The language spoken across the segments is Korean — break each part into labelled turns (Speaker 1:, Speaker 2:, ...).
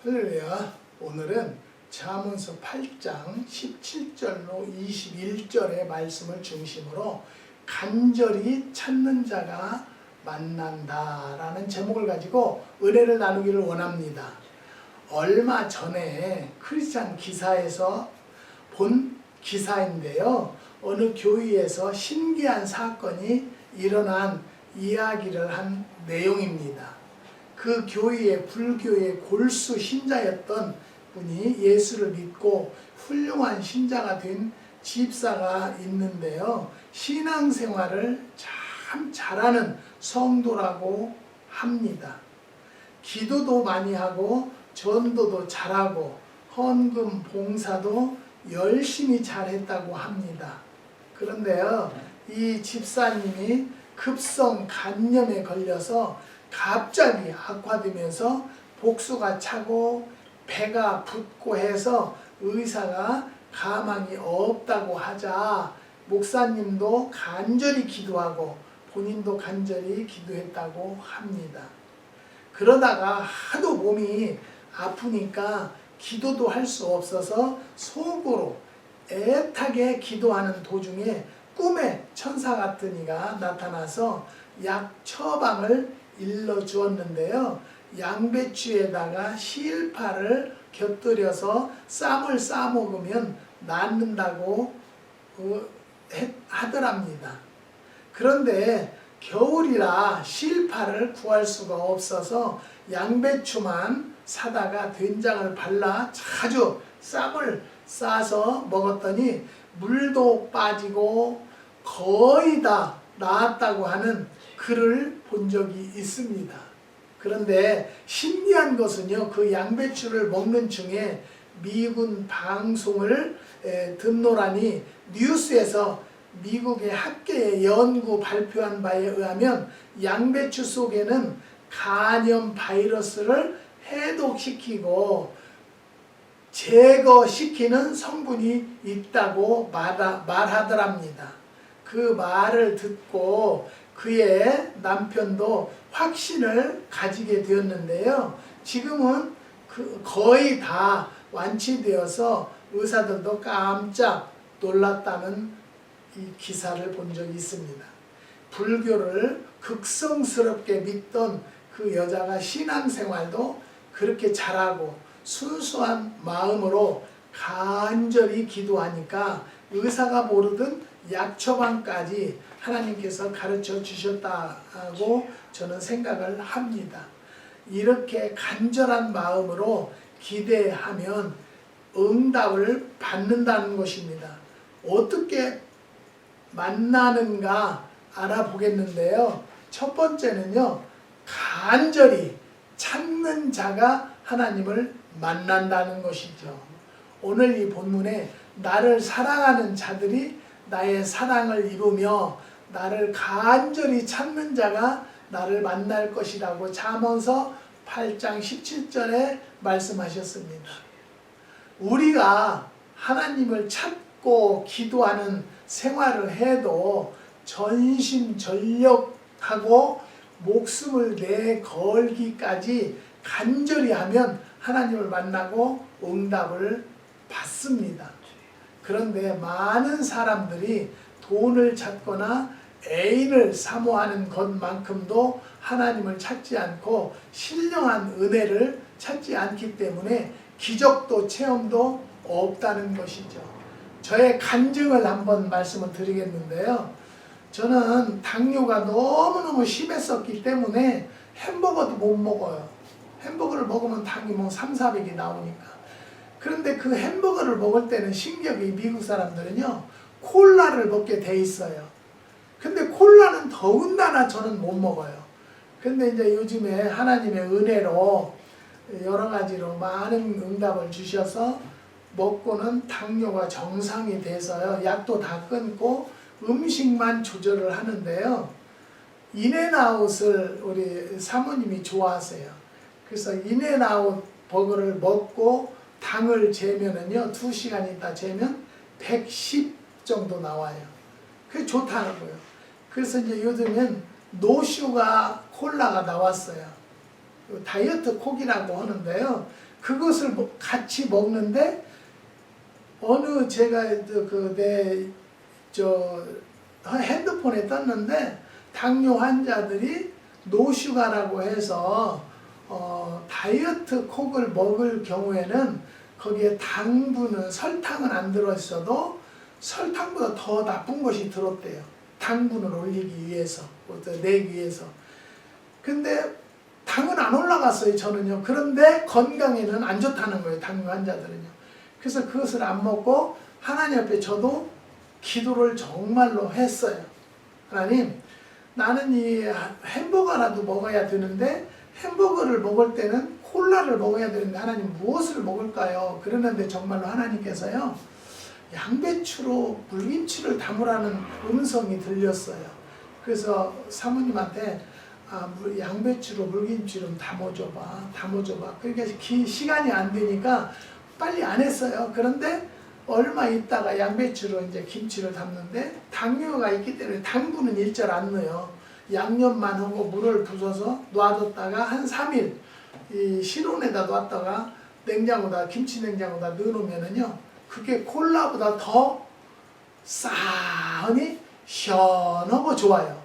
Speaker 1: 할렐루야. 오늘은 잠언서 8장 17절로 21절의 말씀을 중심으로 간절히 찾는 자가 만난다 라는 제목을 가지고 은혜를 나누기를 원합니다. 얼마 전에 크리스찬 기사에서 본 기사인데요. 어느 교회에서 신기한 사건이 일어난 이야기를 한 내용입니다. 그 교회의 불교의 골수 신자였던 분이 예수를 믿고 훌륭한 신자가 된 집사가 있는데요. 신앙생활을 참 잘하는 성도라고 합니다. 기도도 많이 하고 전도도 잘하고 헌금 봉사도 열심히 잘했다고 합니다. 그런데요, 이 집사님이 급성 간염에 걸려서 갑자기 악화되면서 복수가 차고 배가 붓고 해서 의사가 가망이 없다고 하자 목사님도 간절히 기도하고 본인도 간절히 기도했다고 합니다. 그러다가 하도 몸이 아프니까 기도도 할 수 없어서 속으로 애타게 기도하는 도중에 꿈에 천사 같은 이가 나타나서 약 처방을 일러주었는데요. 양배추에다가 실파를 곁들여서 쌈을 싸먹으면 낫는다고 하더랍니다. 그런데 겨울이라 실파를 구할 수가 없어서 양배추만 사다가 된장을 발라 자주 쌈을 싸서 먹었더니 물도 빠지고 거의 다 나았다고 하는 글을 본 적이 있습니다. 그런데 신기한 것은요, 그 양배추를 먹는 중에 미군 방송을 듣노라니 뉴스에서 미국의 학계의 연구 발표한 바에 의하면 양배추 속에는 간염 바이러스를 해독시키고 제거시키는 성분이 있다고 말하더랍니다. 그 말을 듣고 그의 남편도 확신을 가지게 되었는데요. 지금은 거의 다 완치되어서 의사들도 깜짝 놀랐다는 이 기사를 본 적이 있습니다. 불교를 극성스럽게 믿던 그 여자가 신앙생활도 그렇게 잘하고 순수한 마음으로 간절히 기도하니까 의사가 모르던 약처방까지 하나님께서 가르쳐 주셨다고 저는 생각을 합니다. 이렇게 간절한 마음으로 기대하면 응답을 받는다는 것입니다. 어떻게 만나는가 알아보겠는데요. 첫 번째는요, 간절히 찾는 자가 하나님을 만난다는 것이죠. 오늘 이 본문에 나를 사랑하는 자들이 나의 사랑을 입으며 나를 간절히 찾는 자가 나를 만날 것이라고 잠언서 8장 17절에 말씀하셨습니다. 우리가 하나님을 찾고 기도하는 생활을 해도 전심전력하고 목숨을 내걸기까지 간절히 하면 하나님을 만나고 응답을 받습니다. 그런데 많은 사람들이 돈을 찾거나 애인을 사모하는 것만큼도 하나님을 찾지 않고 신령한 은혜를 찾지 않기 때문에 기적도 체험도 없다는 것이죠. 저의 간증을 한번 말씀을 드리겠는데요. 저는 당뇨가 너무너무 심했었기 때문에 햄버거도 못 먹어요. 햄버거를 먹으면 당이 뭐 300~400이 나오니까. 그런데 그 햄버거를 먹을 때는 신기하게 미국 사람들은요, 콜라를 먹게 돼 있어요. 근데 콜라는 더군다나 저는 못 먹어요. 근데 이제 요즘에 하나님의 은혜로 여러 가지로 많은 응답을 주셔서 먹고는 당뇨가 정상이 돼서요, 약도 다 끊고 음식만 조절을 하는데요. 인앤아웃을 우리 사모님이 좋아하세요. 그래서 인앤아웃 버거를 먹고 당을 재면은요, 2시간 있다 재면 110 정도 나와요. 그게 좋다고요. 그래서 이제 요즘엔 노슈가 콜라가 나왔어요. 다이어트 콕이라고 하는데요. 그것을 같이 먹는데 어느 제가 내 핸드폰에 떴는데 당뇨 환자들이 노슈가라고 해서 다이어트 콕을 먹을 경우에는 거기에 당분은 설탕은 안 들어있어도 설탕보다 더 나쁜 것이 들었대요. 당분을 올리기 위해서, 내기 위해서. 근데 당은 안 올라갔어요, 저는요. 그런데 건강에는 안 좋다는 거예요, 당뇨 환자들은요. 그래서 그것을 안 먹고 하나님 앞에 저도 기도를 정말로 했어요. 하나님, 나는 이 햄버거라도 먹어야 되는데 햄버거를 먹을 때는 콜라를 먹어야 되는데 하나님 무엇을 먹을까요? 그러는데 정말로 하나님께서요, 양배추로 물김치를 담으라는 음성이 들렸어요. 그래서 사모님한테 양배추로 물김치 좀 담아줘봐. 그러니까 시간이 안 되니까 빨리 안 했어요. 그런데 얼마 있다가 양배추로 이제 김치를 담는데 당뇨가 있기 때문에 당분은 일절 안 넣어요. 양념만 하고 물을 부숴서 놔뒀다가 한 3일 이 실온에다 놨다가 김치 냉장고다 넣어놓으면은요, 그게 콜라보다 더 싸하니 시원하고 좋아요.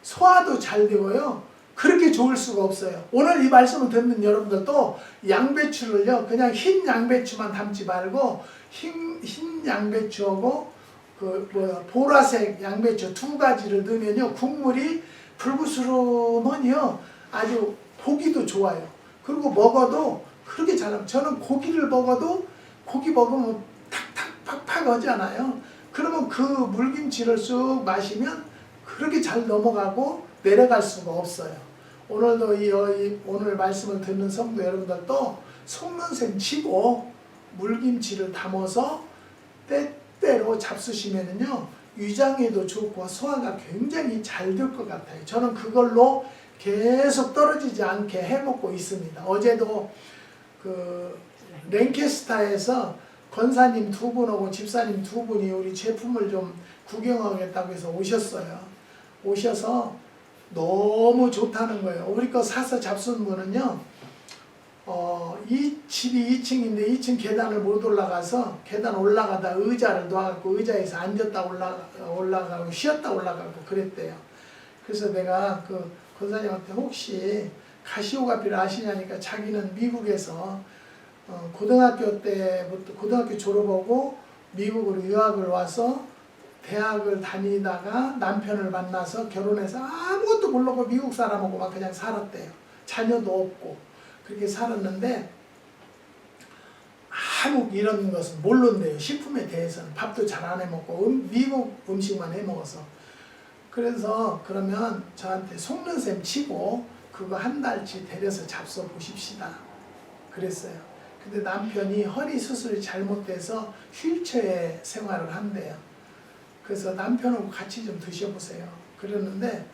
Speaker 1: 소화도 잘 되고요. 그렇게 좋을 수가 없어요. 오늘 이 말씀을 듣는 여러분들도 양배추를요, 그냥 흰 양배추만 담지 말고 흰 양배추하고 보라색 양배추 두 가지를 넣으면요, 국물이 불구스름하니요, 아주 보기도 좋아요. 그리고 먹어도 그렇게 잘 나와요. 저는 고기를 먹어도 고기 먹으면 탁탁 팍팍 하잖아요. 그러면 그 물김치를 쑥 마시면 그렇게 잘 넘어가고 내려갈 수가 없어요. 오늘도 오늘 말씀을 듣는 성도 여러분들도 속는 셈 치고 물김치를 담아서 때때로 잡수시면은요, 위장에도 좋고 소화가 굉장히 잘 될 것 같아요. 저는 그걸로 계속 떨어지지 않게 해먹고 있습니다. 어제도 랭캐스타에서 권사님 두 분하고 집사님 두 분이 우리 제품을 좀 구경하겠다고 해서 오셔서 너무 좋다는 거예요. 우리 거 사서 잡순 분은요, 이 집이 2층인데 2층 계단을 못 올라가서 계단 올라가다 의자를 놔갖고 의자에서 앉았다 올라가고 쉬었다 올라가고 그랬대요. 그래서 내가 그 권사님한테 혹시 가시오가피를 아시냐니까 자기는 미국에서 고등학교 때부터 고등학교 졸업하고 미국으로 유학을 와서 대학을 다니다가 남편을 만나서 결혼해서 아무것도 모르고 미국 사람하고 막 그냥 살았대요. 자녀도 없고 그렇게 살았는데 아무 이런 것은 모른대요. 식품에 대해서는 밥도 잘 안 해먹고 미국 음식만 해먹어서. 그래서 그러면 저한테 속는 셈 치고 그거 한 달치 데려서 잡숴 보십시다 그랬어요. 근데 남편이 허리 수술이 잘못돼서 휠체어에 생활을 한대요. 그래서 남편하고 같이 좀 드셔보세요. 그러는데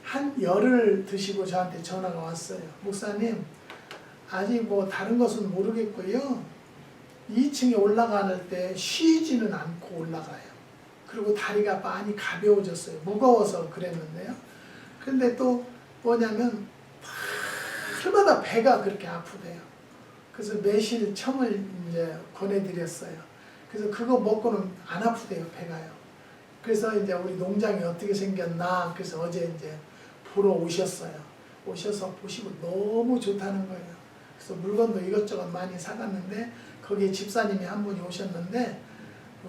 Speaker 1: 한 열흘 드시고 저한테 전화가 왔어요. 목사님, 아직 뭐 다른 것은 모르겠고요, 2층에 올라갈 때 쉬지는 않고 올라가요. 그리고 다리가 많이 가벼워졌어요. 무거워서 그랬는데요. 근데 또 뭐냐면 날마다 배가 그렇게 아프대요. 그래서 매실청을 이제 권해드렸어요. 그래서 그거 먹고는 안 아프대요, 배가요. 그래서 이제 우리 농장이 어떻게 생겼나, 그래서 어제 이제 보러 오셨어요. 오셔서 보시고 너무 좋다는 거예요. 그래서 물건도 이것저것 많이 사갔는데 거기에 집사님이 한 분이 오셨는데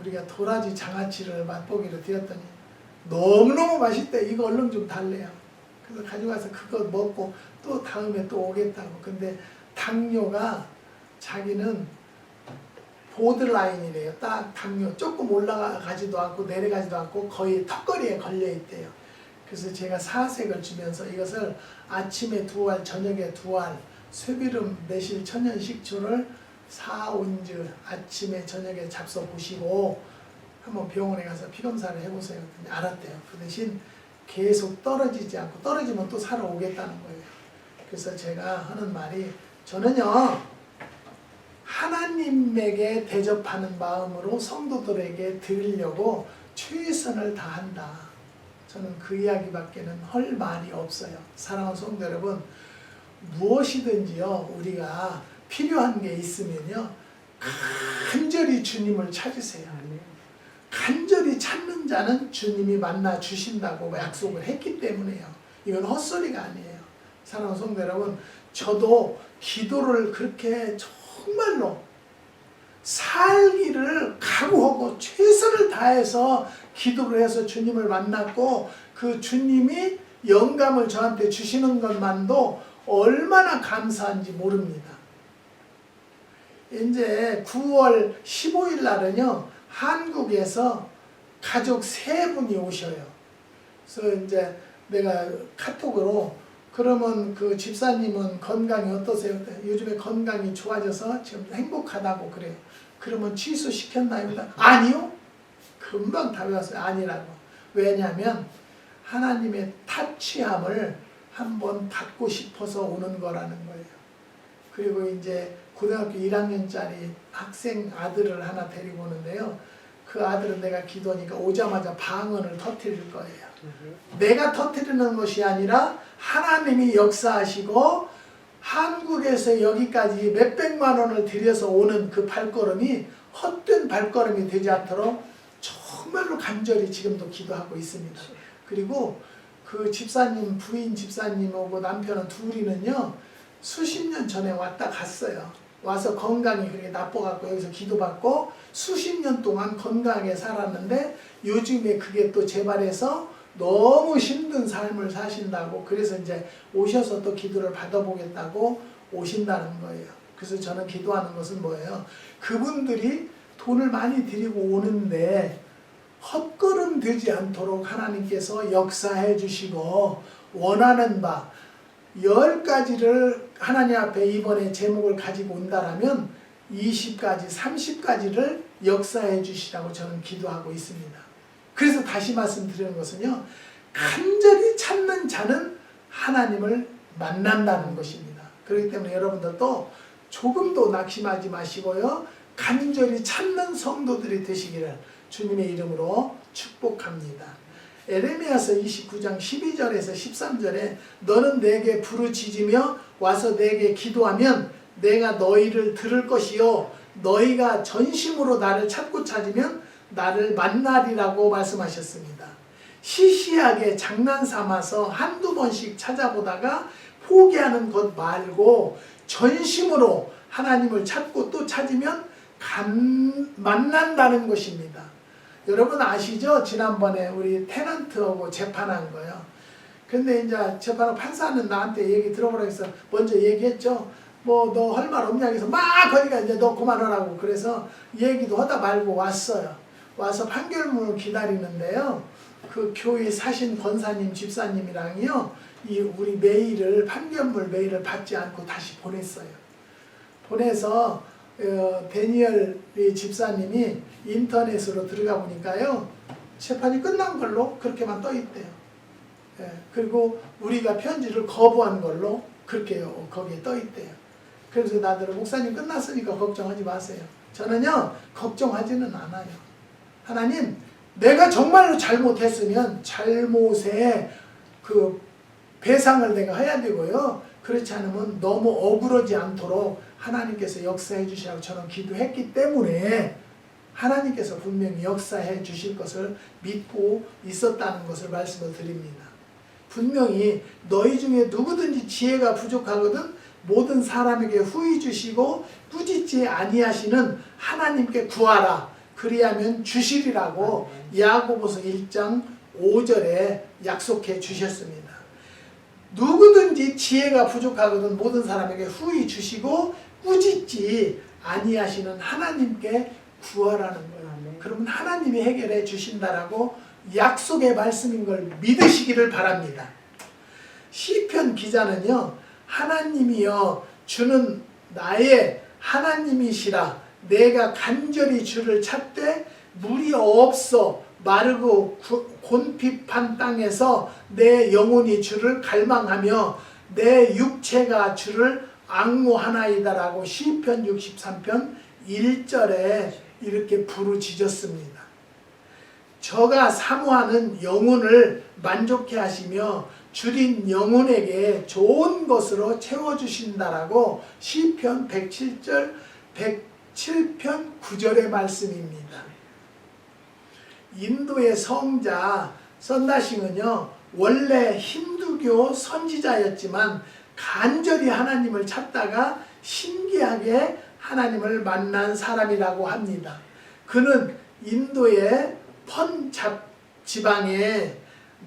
Speaker 1: 우리가 도라지 장아찌를 맛보기로 드렸더니 너무너무 맛있대. 이거 얼른 좀 달래요. 그래서 가져가서 그거 먹고 또 다음에 또 오겠다고. 근데 당뇨가 자기는 보드라인이래요. 딱 당뇨 조금 올라가지도 않고 내려가지도 않고 거의 턱걸이에 걸려 있대요. 그래서 제가 사색을 주면서 이것을 아침에 2알, 저녁에 2알, 쇠비름, 매실, 천연 식초를 4온즈 아침에 저녁에 잡숴 보시고 한번 병원에 가서 피검사를 해보세요. 알았대요. 그 대신 계속 떨어지지 않고 떨어지면 또 사러 오겠다는 거예요. 그래서 제가 하는 말이, 저는요, 하나님에게 대접하는 마음으로 성도들에게 드리려고 최선을 다한다. 저는 그 이야기밖에는 할 말이 없어요. 사랑하는 성도 여러분, 무엇이든지요 우리가 필요한 게 있으면요 간절히 주님을 찾으세요. 간절히 찾는 자는 주님이 만나 주신다고 약속을 했기 때문에요. 이건 헛소리가 아니에요. 사랑하는 성도 여러분, 저도 기도를 그렇게 정말로 살기를 각오하고 최선을 다해서 기도를 해서 주님을 만났고 그 주님이 영감을 저한테 주시는 것만도 얼마나 감사한지 모릅니다. 이제 9월 15일 날은요 한국에서 가족 3분이 오셔요. 그래서 이제 내가 카톡으로 그러면 그 집사님은 건강이 어떠세요? 요즘에 건강이 좋아져서 지금 행복하다고 그래요. 그러면 취소시켰나요? 아니요. 금방 답이 왔어요. 아니라고. 왜냐하면 하나님의 타취함을 한번 받고 싶어서 오는 거라는 거예요. 그리고 이제 고등학교 1학년짜리 학생 아들을 하나 데리고 오는데요. 그 아들은 내가 기도하니까 오자마자 방언을 터뜨릴 거예요. 내가 터뜨리는 것이 아니라 하나님이 역사하시고 한국에서 여기까지 몇백만 원을 들여서 오는 그 발걸음이 헛된 발걸음이 되지 않도록 정말로 간절히 지금도 기도하고 있습니다. 그리고 그 집사님, 부인 집사님하고 남편은 둘이는요 수십 년 전에 왔다 갔어요. 와서 건강이 그렇게 나빠갖고 여기서 기도받고 수십 년 동안 건강하게 살았는데 요즘에 그게 또 재발해서 너무 힘든 삶을 사신다고 그래서 이제 오셔서 또 기도를 받아보겠다고 오신다는 거예요. 그래서 저는 기도하는 것은 뭐예요? 그분들이 돈을 많이 들이고 오는데 헛걸음 되지 않도록 하나님께서 역사해 주시고 원하는 바 10가지를 하나님 앞에 이번에 제목을 가지고 온다라면 20가지, 30가지를 역사해 주시라고 저는 기도하고 있습니다. 그래서 다시 말씀드리는 것은요. 간절히 찾는 자는 하나님을 만난다는 것입니다. 그렇기 때문에 여러분들도 조금도 낙심하지 마시고요. 간절히 찾는 성도들이 되시기를 주님의 이름으로 축복합니다. 에레미야서 29장 12절에서 13절에 너는 내게 부르짖으며 와서 내게 기도하면 내가 너희를 들을 것이요 너희가 전심으로 나를 찾고 찾으면 나를 만나리라고 말씀하셨습니다. 시시하게 장난삼아서 한두 번씩 찾아보다가 포기하는 것 말고 전심으로 하나님을 찾고 또 찾으면 만난다는 것입니다. 여러분 아시죠? 지난번에 우리 테넌트하고 재판한 거요. 근데 이제 재판을 판사는 나한테 얘기 들어보라고 해서 먼저 얘기했죠. 뭐 너 할 말 없냐 해서 막 거기가 이제 너 그만하라고 그래서 얘기도 하다 말고 왔어요. 와서 판결문을 기다리는데요. 그 교회 사신 권사님 집사님이랑요. 이 우리 메일을 판결문 메일을 받지 않고 다시 보냈어요. 보내서 데니엘 집사님이 인터넷으로 들어가 보니까요. 재판이 끝난 걸로 그렇게만 떠 있대요. 예, 그리고 우리가 편지를 거부한 걸로 그렇게 거기에 떠 있대요. 그래서 나더러 목사님 끝났으니까 걱정하지 마세요. 저는요 걱정하지는 않아요. 하나님 내가 정말로 잘못했으면 잘못에 그 배상을 내가 해야 되고요. 그렇지 않으면 너무 억울하지 않도록 하나님께서 역사해 주시라고 저는 기도했기 때문에 하나님께서 분명히 역사해 주실 것을 믿고 있었다는 것을 말씀을 드립니다. 분명히 너희 중에 누구든지 지혜가 부족하거든 모든 사람에게 후히 주시고 꾸짖지 아니하시는 하나님께 구하라. 그리하면 주시리라고 야고보서 1장 5절에 약속해 주셨습니다. 누구든지 지혜가 부족하거든 모든 사람에게 후히 주시고 꾸짖지 아니하시는 하나님께 구하라는 거예요. 그러면 하나님이 해결해 주신다라고 약속의 말씀인 걸 믿으시기를 바랍니다. 시편 기자는요. 하나님이여 주는 나의 하나님이시라 내가 간절히 주를 찾되 물이 없어 마르고 곤핍한 땅에서 내 영혼이 주를 갈망하며 내 육체가 주를 앙모하나이다라고 시편 63편 1절에 이렇게 부르짖었습니다. 저가 사모하는 영혼을 만족해 하시며 줄인 영혼에게 좋은 것으로 채워주신다라고 시편 107편 9절의 말씀입니다. 인도의 성자 선다싱은요, 원래 힌두교 선지자였지만 간절히 하나님을 찾다가 신기하게 하나님을 만난 사람이라고 합니다. 그는 인도의 펀잡 지방의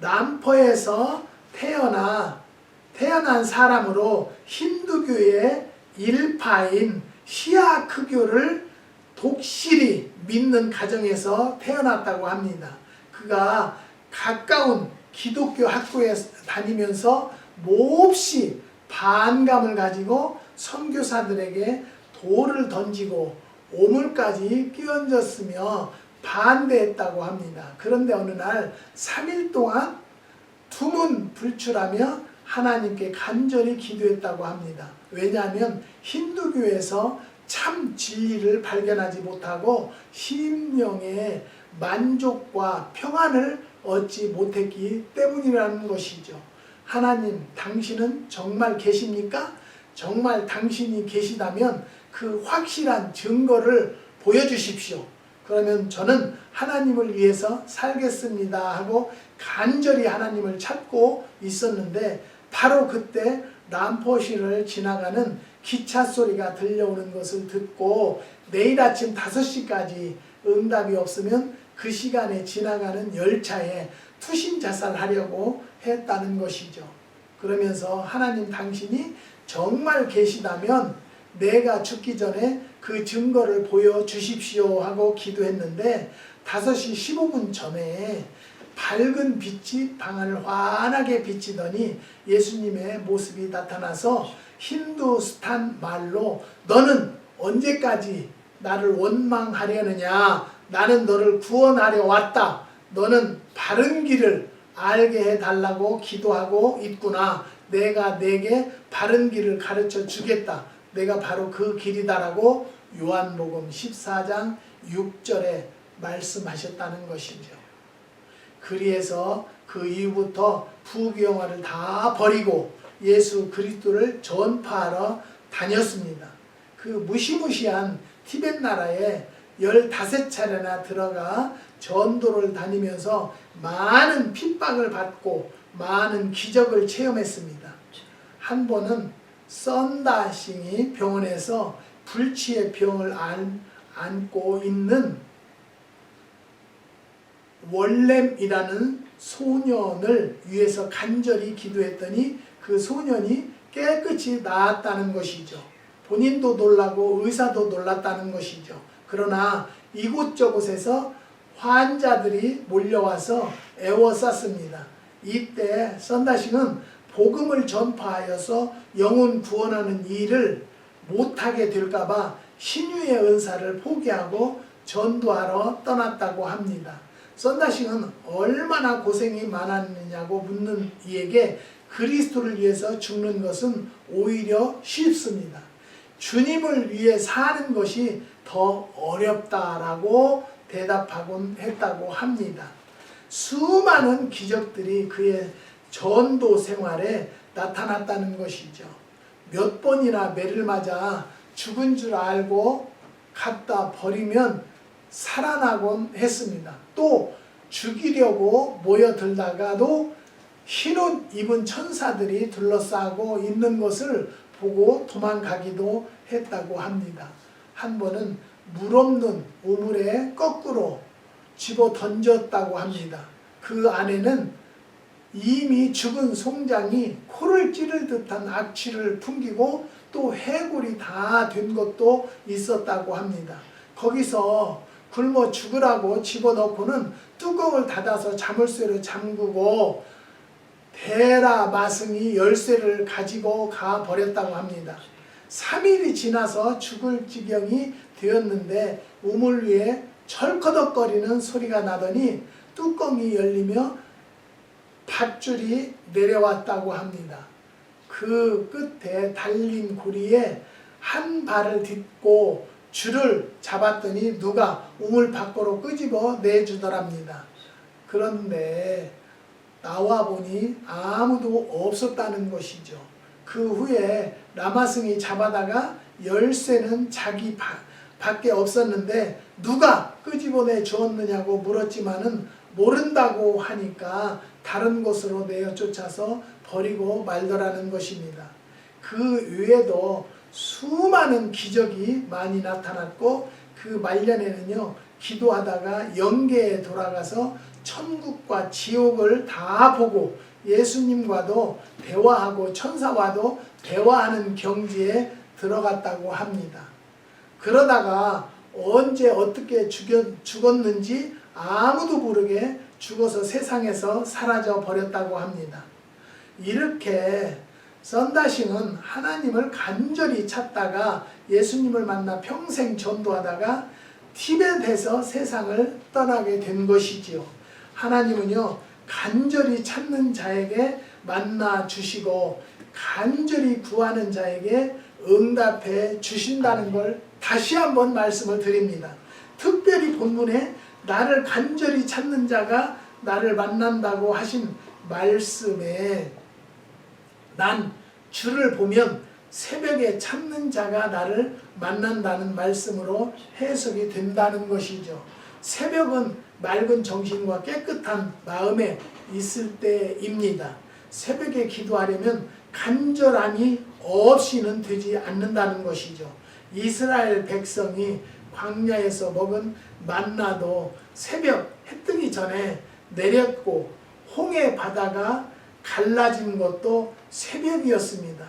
Speaker 1: 남포에서 태어난 사람으로 힌두교의 일파인 시아크교를 독실히 믿는 가정에서 태어났다고 합니다. 그가 가까운 기독교 학교에 다니면서 몹시 반감을 가지고 선교사들에게 돌을 던지고 오물까지 끼얹었으며 반대했다고 합니다. 그런데 어느 날 3일 동안 두문불출하며 하나님께 간절히 기도했다고 합니다. 왜냐하면 힌두교에서 참 진리를 발견하지 못하고 심령의 만족과 평안을 얻지 못했기 때문이라는 것이죠. 하나님, 당신은 정말 계십니까? 정말 당신이 계시다면 그 확실한 증거를 보여주십시오. 그러면 저는 하나님을 위해서 살겠습니다 하고 간절히 하나님을 찾고 있었는데, 바로 그때 람포시를 지나가는 기차 소리가 들려오는 것을 듣고 내일 아침 5시까지 응답이 없으면 그 시간에 지나가는 열차에 투신 자살하려고 했다는 것이죠. 그러면서 하나님, 당신이 정말 계시다면 내가 죽기 전에 그 증거를 보여주십시오 하고 기도했는데, 5시 15분 전에 밝은 빛이 방을 환하게 비치더니 예수님의 모습이 나타나서 힌두스탄 말로 너는 언제까지 나를 원망하려느냐, 나는 너를 구원하려 왔다, 너는 바른 길을 알게 해달라고 기도하고 있구나, 내가 내게 바른 길을 가르쳐 주겠다, 내가 바로 그 길이다라고 요한복음 14장 6절에 말씀하셨다는 것이죠. 그리해서 그 이후부터 부귀영화를 다 버리고 예수 그리스도를 전파하러 다녔습니다. 그 무시무시한 티벳 나라에 15차례나 들어가 전도를 다니면서 많은 핍박을 받고 많은 기적을 체험했습니다. 한 번은 선다싱이 병원에서 불치의 병을 안고 있는 월렘이라는 소년을 위해서 간절히 기도했더니 그 소년이 깨끗이 나았다는 것이죠. 본인도 놀라고 의사도 놀랐다는 것이죠. 그러나 이곳저곳에서 환자들이 몰려와서 애워쌌습니다. 이때 선다싱은 복음을 전파하여서 영혼 구원하는 일을 못하게 될까봐 신유의 은사를 포기하고 전도하러 떠났다고 합니다. 선다싱은 얼마나 고생이 많았느냐고 묻는 이에게 그리스도를 위해서 죽는 것은 오히려 쉽습니다. 주님을 위해 사는 것이 더 어렵다라고 대답하곤 했다고 합니다. 수많은 기적들이 그의 전도 생활에 나타났다는 것이죠. 몇 번이나 매를 맞아 죽은 줄 알고 갖다 버리면 살아나곤 했습니다. 또 죽이려고 모여들다가도 흰옷 입은 천사들이 둘러싸고 있는 것을 보고 도망가기도 했다고 합니다. 한 번은 물 없는 우물에 거꾸로 집어 던졌다고 합니다. 그 안에는 이미 죽은 송장이 코를 찌를 듯한 악취를 풍기고 또 해골이 다 된 것도 있었다고 합니다. 거기서 굶어 죽으라고 집어넣고는 뚜껑을 닫아서 자물쇠로 잠그고 대라 마승이 열쇠를 가지고 가버렸다고 합니다. 3일이 지나서 죽을 지경이 되었는데 우물 위에 철커덕거리는 소리가 나더니 뚜껑이 열리며 밧줄이 내려왔다고 합니다. 그 끝에 달린 고리에 한 발을 딛고 줄을 잡았더니 누가 우물 밖으로 끄집어 내주더랍니다. 그런데 나와 보니 아무도 없었다는 것이죠. 그 후에 라마승이 잡아다가 열쇠는 자기 밖에 없었는데 누가 끄집어내 주었느냐고 물었지만은 모른다고 하니까 다른 곳으로 내어 쫓아서 버리고 말더라는 것입니다. 그 외에도 수많은 기적이 많이 나타났고 그 말년에는요 기도하다가 영계에 돌아가서 천국과 지옥을 다 보고 예수님과도 대화하고 천사와도 대화하는 경지에 들어갔다고 합니다. 그러다가 언제 어떻게 죽었는지 아무도 모르게 죽어서 세상에서 사라져 버렸다고 합니다. 이렇게 썬다싱은 하나님을 간절히 찾다가 예수님을 만나 평생 전도하다가 티벳에서 세상을 떠나게 된 것이지요. 하나님은요 간절히 찾는 자에게 만나 주시고 간절히 구하는 자에게 응답해 주신다는 걸 다시 한번 말씀을 드립니다. 특별히 본문에 나를 간절히 찾는 자가 나를 만난다고 하신 말씀에 난 주를 보면 새벽에 찾는 자가 나를 만난다는 말씀으로 해석이 된다는 것이죠. 새벽은 맑은 정신과 깨끗한 마음에 있을 때입니다. 새벽에 기도하려면 간절함이 없이는 되지 않는다는 것이죠. 이스라엘 백성이 광야에서 먹은 만나도 새벽 해 뜨기 전에 내렸고 홍해 바다가 갈라진 것도 새벽이었습니다.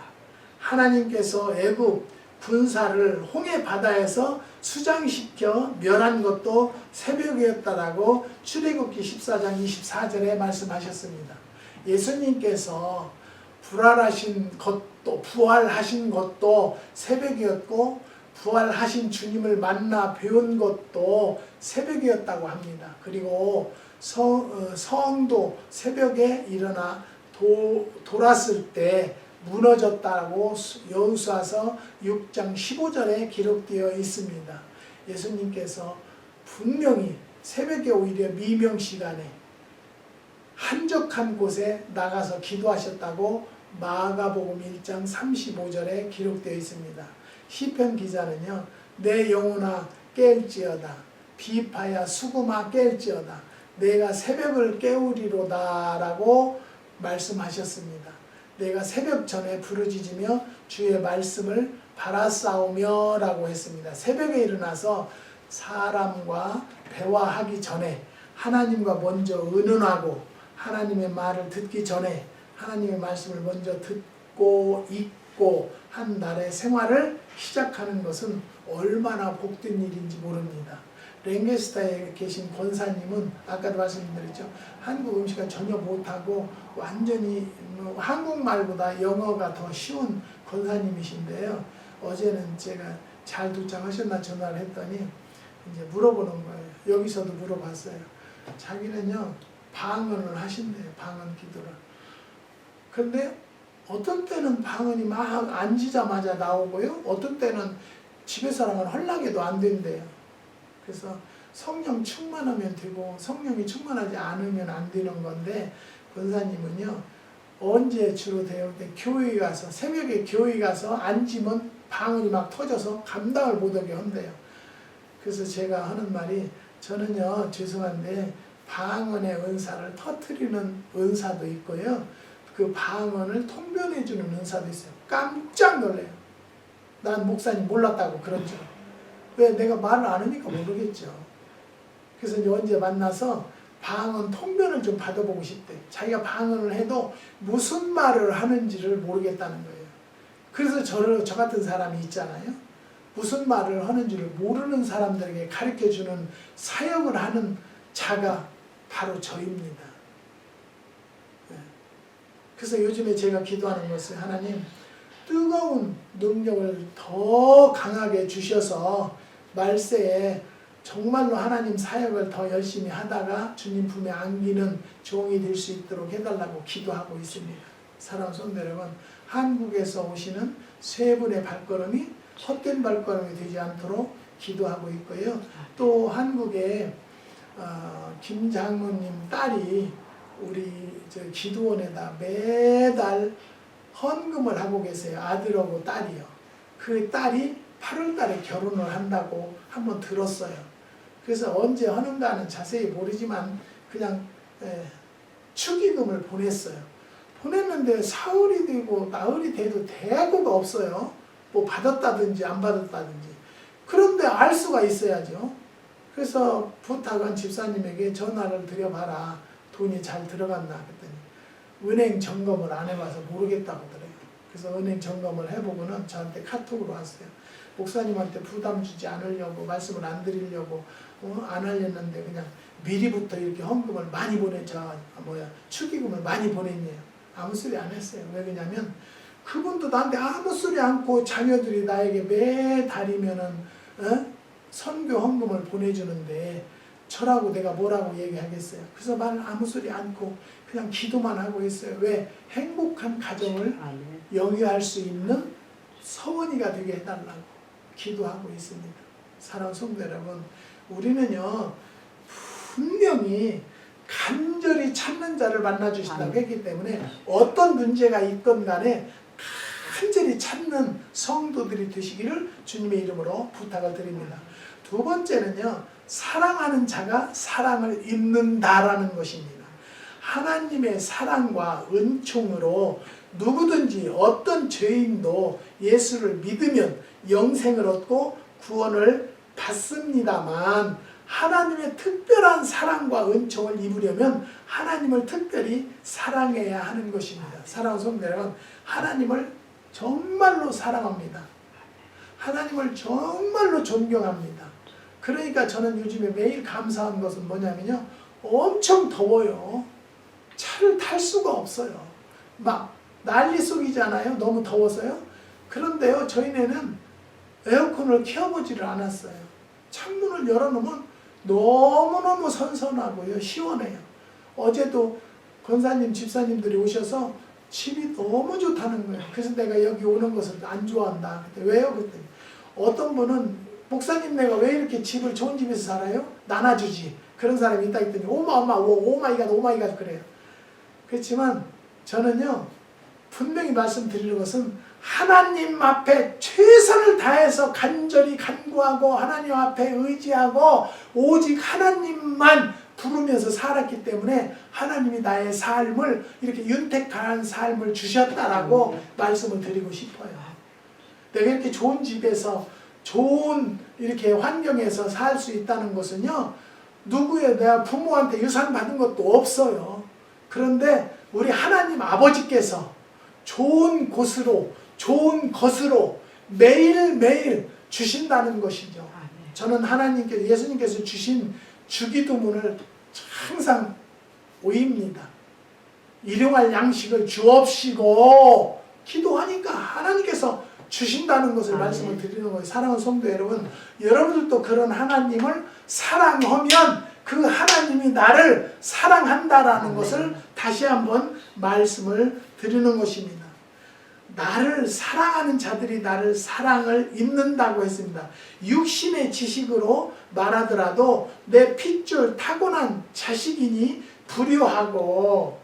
Speaker 1: 하나님께서 애굽 군사를 홍해 바다에서 수장시켜 멸한 것도 새벽이었다라고 출애굽기 14장 24절에 말씀하셨습니다. 예수님께서 부활하신 것도 새벽이었고 부활하신 주님을 만나 배운 것도 새벽이었다고 합니다. 그리고 성도 새벽에 일어나 돌았을 때 무너졌다고 여호수아서 6장 15절에 기록되어 있습니다. 예수님께서 분명히 새벽에 오히려 미명시간에 한적한 곳에 나가서 기도하셨다고 마가복음 1장 35절에 기록되어 있습니다. 시편 기자는요 내 영혼아 깰지어다 비파야 수금아 깰지어다 내가 새벽을 깨우리로다 라고 말씀하셨습니다. 내가 새벽 전에 부르짖으며 주의 말씀을 바라싸우며 라고 했습니다. 새벽에 일어나서 사람과 대화하기 전에 하나님과 먼저 의논하고 하나님의 말을 듣기 전에 하나님의 말씀을 먼저 듣고 읽고 한 날의 생활을 시작하는 것은 얼마나 복된 일인지 모릅니다. 랭게스타에 계신 권사님은 아까도 말씀드렸죠. 한국 음식을 전혀 못하고 완전히 한국말보다 영어가 더 쉬운 권사님이신데요. 어제는 제가 잘 도착하셨나 전화를 했더니 이제 물어보는 거예요. 여기서도 물어봤어요. 자기는요 방언을 하신대요. 방언 기도를. 그런데 어떤 때는 방언이 막 앉으자마자 나오고요. 어떤 때는 집에서랑은 헐락해도 안 된대요. 그래서 성령 충만하면 되고 성령이 충만하지 않으면 안 되는 건데 권사님은요 언제 주로 돼요? 교회 가서 새벽에 교회 가서 앉으면 방언이 막 터져서 감당을 못하게 한대요. 그래서 제가 하는 말이 저는요 죄송한데 방언의 은사를 터뜨리는 은사도 있고요. 그 방언을 통변해주는 은사도 있어요. 깜짝 놀래요. 난 목사님 몰랐다고 그런 줄. 왜 내가 말을 안 하니까 모르겠죠. 그래서 이제 언제 만나서 방언 통변을 좀 받아보고 싶대. 자기가 방언을 해도 무슨 말을 하는지를 모르겠다는 거예요. 그래서 저 같은 사람이 있잖아요. 무슨 말을 하는지를 모르는 사람들에게 가르쳐주는 사역을 하는 자가 바로 저입니다. 그래서 요즘에 제가 기도하는 것은 하나님 뜨거운 능력을 더 강하게 주셔서 말세에 정말로 하나님 사역을 더 열심히 하다가 주님 품에 안기는 종이 될 수 있도록 해달라고 기도하고 있습니다. 사랑하는 성도 여러분, 한국에서 오시는 세 분의 발걸음이 헛된 발걸음이 되지 않도록 기도하고 있고요. 또 한국에 김 장로님 딸이 우리 저 기도원에다 매달 헌금을 하고 계세요. 아들하고 딸이요. 그 딸이 8월 달에 결혼을 한다고 한번 들었어요. 그래서 언제 하는가는 자세히 모르지만 그냥 축의금을 보냈어요. 보냈는데 사흘이 되고 나흘이 돼도 대꾸가 없어요. 뭐 받았다든지 안 받았다든지. 그런데 알 수가 있어야죠. 그래서 부탁한 집사님에게 전화를 드려봐라. 돈이 잘 들어갔나 그랬더니 은행 점검을 안 해봐서 모르겠다고 그래요. 그래서 은행 점검을 해보고는 저한테 카톡으로 왔어요. 목사님한테 부담 주지 않으려고 말씀을 안 드리려고 안 하려는데 그냥 미리부터 이렇게 헌금을 많이 축의금을 많이 보냈네요. 아무 소리 안 했어요. 왜 그러냐면 그분도 나한테 아무 소리 않고 자녀들이 나에게 매달이면은 선교 헌금을 보내주는데 저라고 내가 뭐라고 얘기하겠어요. 그래서 말 아무 소리 않고 그냥 기도만 하고 있어요. 왜? 행복한 가정을 영위할 수 있는 서원이가 되게 해달라고 기도하고 있습니다. 사랑하는 성도 여러분, 우리는요 분명히 간절히 찾는 자를 만나주신다고 했기 때문에 어떤 문제가 있건 간에 간절히 찾는 성도들이 되시기를 주님의 이름으로 부탁을 드립니다. 두 번째는요, 사랑하는 자가 사랑을 입는다라는 것입니다. 하나님의 사랑과 은총으로 누구든지 어떤 죄인도 예수를 믿으면 영생을 얻고 구원을 받습니다만 하나님의 특별한 사랑과 은총을 입으려면 하나님을 특별히 사랑해야 하는 것입니다. 사랑하는 성도 여러분, 하나님을 정말로 사랑합니다. 하나님을 정말로 존경합니다. 그러니까 저는 요즘에 매일 감사한 것은 뭐냐면요, 엄청 더워요. 차를 탈 수가 없어요. 막 난리 속이잖아요. 너무 더워서요. 그런데요, 저희네는 에어컨을 켜보지를 않았어요. 창문을 열어놓으면 너무너무 선선하고요, 시원해요. 어제도 권사님, 집사님들이 오셔서 집이 너무 좋다는 거예요. 그래서 내가 여기 오는 것을 안 좋아한다. 그때 왜요? 그랬더니 어떤 분은 목사님 내가 왜 이렇게 집을 좋은 집에서 살아요? 나눠주지. 그런 사람이 있다 했더니 오마이갓 그래요. 그렇지만 저는요, 분명히 말씀드리는 것은 하나님 앞에 최선을 다해서 간절히 간구하고 하나님 앞에 의지하고 오직 하나님만 부르면서 살았기 때문에 하나님이 나의 삶을 이렇게 윤택한 삶을 주셨다라고 말씀을 드리고 싶어요. 내가 이렇게 좋은 집에서 좋은 이렇게 환경에서 살 수 있다는 것은요, 내가 부모한테 유산 받은 것도 없어요. 그런데 우리 하나님 아버지께서 좋은 곳으로 좋은 것으로 매일매일 주신다는 것이죠. 저는 예수님께서 주신 주기도문을 항상 오입니다. 일용할 양식을 주옵시고 기도하니까 하나님께서 주신다는 것을 말씀을 드리는 거예요. 사랑하는 성도 여러분, 여러분들도 그런 하나님을 사랑하면 그 하나님이 나를 사랑한다라는 것을 다시 한번 말씀을 드리는 것입니다. 나를 사랑하는 자들이 나를 사랑을 입는다고 했습니다. 육신의 지식으로 말하더라도 내 핏줄 타고난 자식이니 불효하고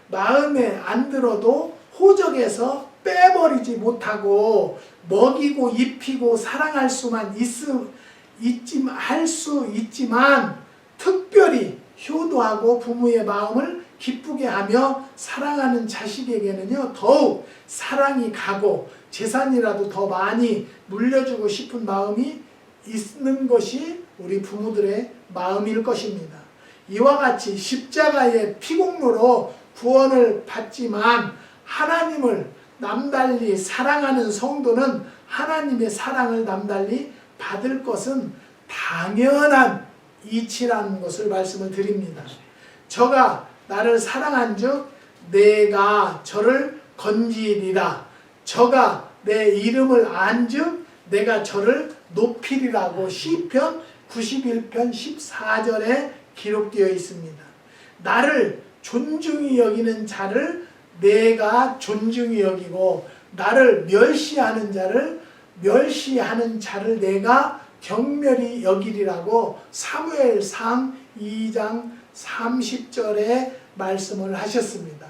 Speaker 1: 마음에 안 들어도 호적에서 빼버리지 못하고 먹이고 입히고 사랑할 수만 할 수 있지만 특별히 효도하고 부모의 마음을 기쁘게 하며 사랑하는 자식에게는요, 더욱 사랑이 가고 재산이라도 더 많이 물려주고 싶은 마음이 있는 것이 우리 부모들의 마음일 것입니다. 이와 같이 십자가의 피공로로 구원을 받지만 하나님을 남달리 사랑하는 성도는 하나님의 사랑을 남달리 받을 것은 당연한 이치라는 것을 말씀을 드립니다. 저가 나를 사랑한즉 내가 저를 건지리라. 저가 내 이름을 안즉 내가 저를 높이리라고 시편 91편 14절에 기록되어 있습니다. 나를 존중히 여기는 자를 내가 존중히 여기고 나를 멸시하는 자를 내가 경멸히 여기리라고 사무엘상 2장 30절에 말씀을 하셨습니다.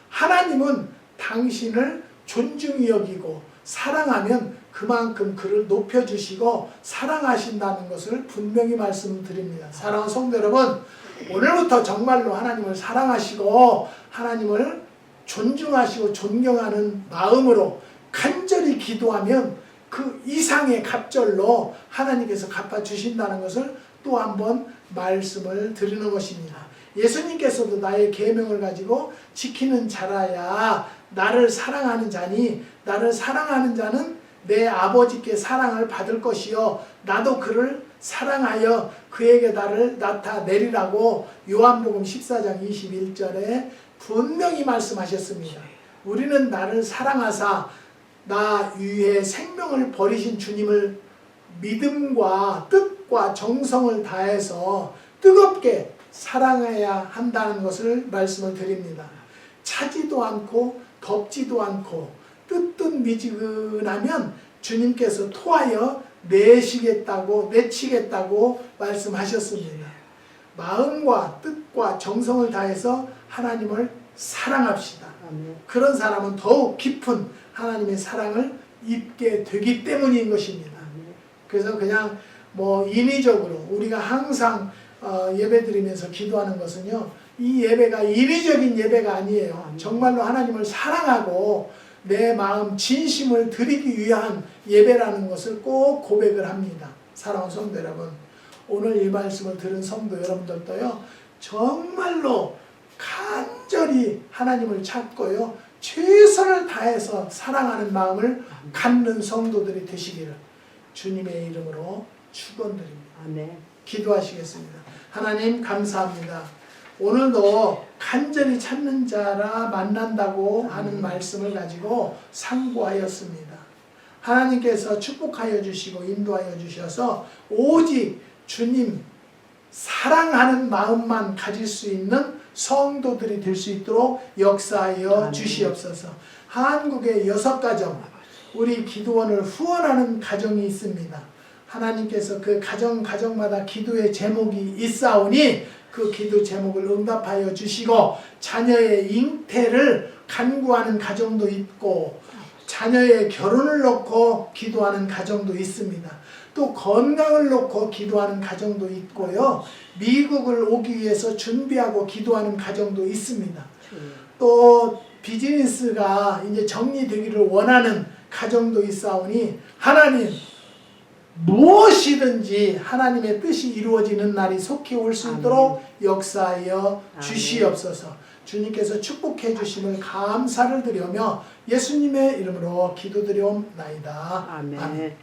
Speaker 1: 하나님은 당신을 존중히 여기고 사랑하면 그만큼 그를 높여주시고 사랑하신다는 것을 분명히 말씀드립니다. 사랑하는 성도 여러분, 오늘부터 정말로 하나님을 사랑하시고 하나님을 존중하시고 존경하는 마음으로 간절히 기도하면 그 이상의 갑절로 하나님께서 갚아주신다는 것을 또 한번 말씀을 드리는 것입니다. 예수님께서도 나의 계명을 가지고 지키는 자라야 나를 사랑하는 자니 나를 사랑하는 자는 내 아버지께 사랑을 받을 것이요 나도 그를 사랑하여 그에게 나를 나타내리라고 요한복음 14장 21절에 분명히 말씀하셨습니다. 우리는 나를 사랑하사 나 위에 생명을 버리신 주님을 믿음과 뜻과 정성을 다해서 뜨겁게 사랑해야 한다는 것을 말씀을 드립니다. 차지도 않고 덥지도 않고 뜨뜻미지근하면 주님께서 토하여 내치겠다고 말씀하셨습니다. 마음과 뜻과 정성을 다해서 하나님을 사랑합시다. 그런 사람은 더욱 깊은 하나님의 사랑을 입게 되기 때문인 것입니다. 그래서 그냥 인위적으로 우리가 항상 예배드리면서 기도하는 것은요, 이 예배가 인위적인 예배가 아니에요. 정말로 하나님을 사랑하고 내 마음 진심을 드리기 위한 예배라는 것을 꼭 고백을 합니다. 사랑하는 성도 여러분, 오늘 이 말씀을 들은 성도 여러분들도요, 정말로 간절히 하나님을 찾고요, 최선을 다해서 사랑하는 마음을 갖는 성도들이 되시기를 주님의 이름으로 축원드립니다.
Speaker 2: 아멘.
Speaker 1: 기도하시겠습니다. 하나님 감사합니다. 오늘도 간절히 찾는 자라 만난다고 하는 말씀을 가지고 상고하였습니다. 하나님께서 축복하여 주시고 인도하여 주셔서 오직 주님 사랑하는 마음만 가질 수 있는 성도들이 될 수 있도록 역사하여 주시옵소서. 한국의 6가정 우리 기도원을 후원하는 가정이 있습니다. 하나님께서 그 가정마다 기도의 제목이 있사오니 그 기도 제목을 응답하여 주시고 자녀의 잉태를 간구하는 가정도 있고 자녀의 결혼을 놓고 기도하는 가정도 있습니다. 또 건강을 놓고 기도하는 가정도 있고요. 미국을 오기 위해서 준비하고 기도하는 가정도 있습니다. 또 비즈니스가 이제 정리되기를 원하는 가정도 있사오니 하나님 무엇이든지 하나님의 뜻이 이루어지는 날이 속히 올 수 있도록 역사하여 주시옵소서. 주님께서 축복해 주심을 감사를 드리며 예수님의 이름으로 기도드리옵나이다.
Speaker 2: 아멘.